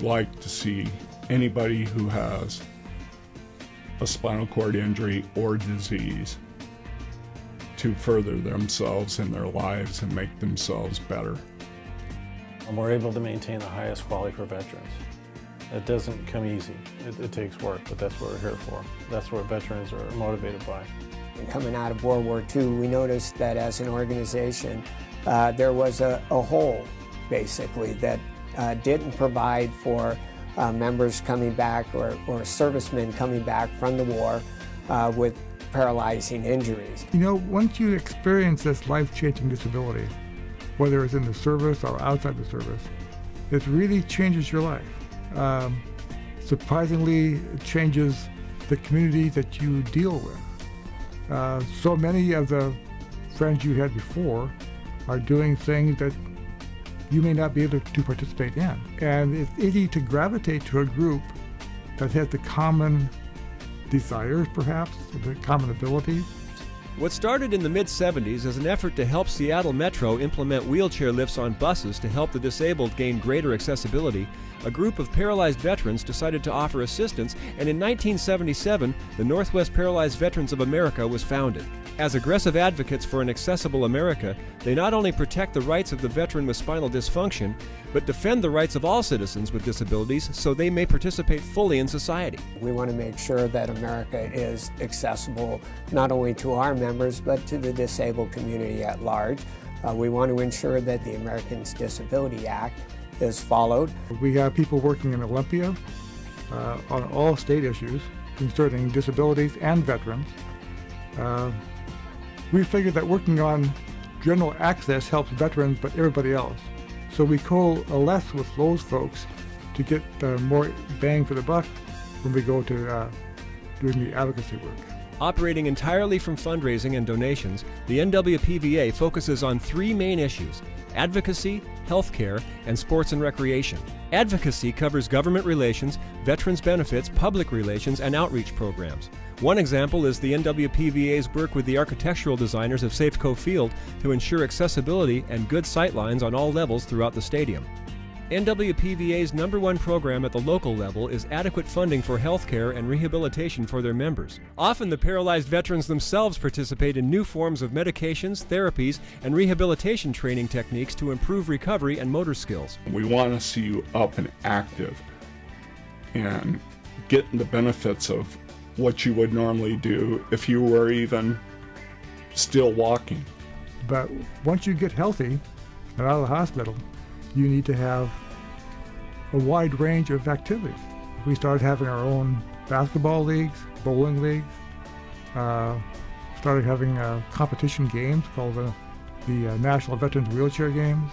like to see anybody who has a spinal cord injury or disease to further themselves in their lives and make themselves better. And we're able to maintain the highest quality for veterans. It doesn't come easy. It takes work, but that's what we're here for. That's what veterans are motivated by. Coming out of World War II, we noticed that as an organization, there was a hole, basically, that didn't provide for members coming back or servicemen coming back from the war with paralyzing injuries. You know, once you experience this life-changing disability, whether it's in the service or outside the service, it really changes your life. Surprisingly, it changes the community that you deal with. So many of the friends you had before are doing things that you may not be able to participate in. And it's easy to gravitate to a group that has the common desires, perhaps, the common abilities. What started in the mid-'70s as an effort to help Seattle Metro implement wheelchair lifts on buses to help the disabled gain greater accessibility, a group of paralyzed veterans decided to offer assistance, and in 1977, the Northwest Paralyzed Veterans of America was founded. As aggressive advocates for an accessible America, they not only protect the rights of the veteran with spinal dysfunction, but defend the rights of all citizens with disabilities so they may participate fully in society. We want to make sure that America is accessible not only to our members, but to the disabled community at large. We want to ensure that the Americans with Disabilities Act is followed. We have people working in Olympia on all state issues concerning disabilities and veterans. We figured that working on general access helps veterans, but everybody else. So we coalesce with those folks to get more bang for the buck when we go to doing the advocacy work. Operating entirely from fundraising and donations, the NWPVA focuses on three main issues: advocacy, healthcare, and sports and recreation. Advocacy covers government relations, veterans benefits, public relations, and outreach programs. One example is the NWPVA's work with the architectural designers of Safeco Field to ensure accessibility and good sightlines on all levels throughout the stadium. NWPVA's #1 program at the local level is adequate funding for healthcare and rehabilitation for their members. Often the paralyzed veterans themselves participate in new forms of medications, therapies, and rehabilitation training techniques to improve recovery and motor skills. We want to see you up and active and getting the benefits of what you would normally do if you were even still walking. But once you get healthy and out of the hospital, you need to have a wide range of activities. We started having our own basketball leagues, bowling leagues, started having competition games called the National Veterans Wheelchair Games,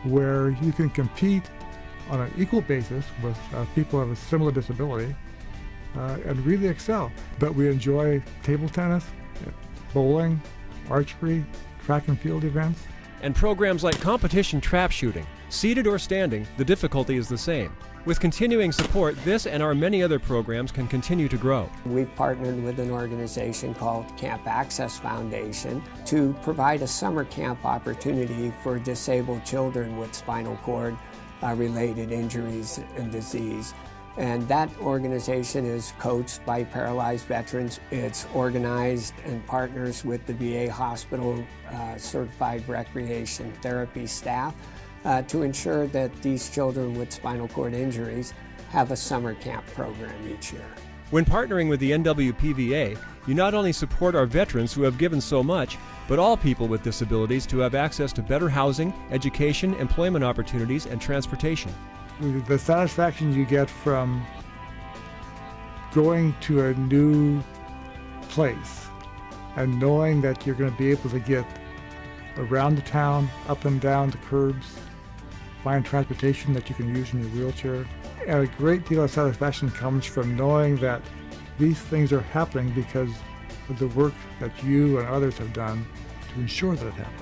where you can compete on an equal basis with people of a similar disability and really excel. But we enjoy table tennis, bowling, archery, track and field events. And programs like competition trap shooting. Seated or standing, the difficulty is the same. With continuing support, this and our many other programs can continue to grow. We've partnered with an organization called Camp Access Foundation to provide a summer camp opportunity for disabled children with spinal cord related injuries and disease. And that organization is coached by paralyzed veterans. It's organized and partners with the VA hospital certified recreation therapy staff to ensure that these children with spinal cord injuries have a summer camp program each year. When partnering with the NWPVA, you not only support our veterans who have given so much, but all people with disabilities to have access to better housing, education, employment opportunities, and transportation. The satisfaction you get from going to a new place and knowing that you're going to be able to get around the town, up and down the curbs, find transportation that you can use in your wheelchair. And a great deal of satisfaction comes from knowing that these things are happening because of the work that you and others have done to ensure that it happens.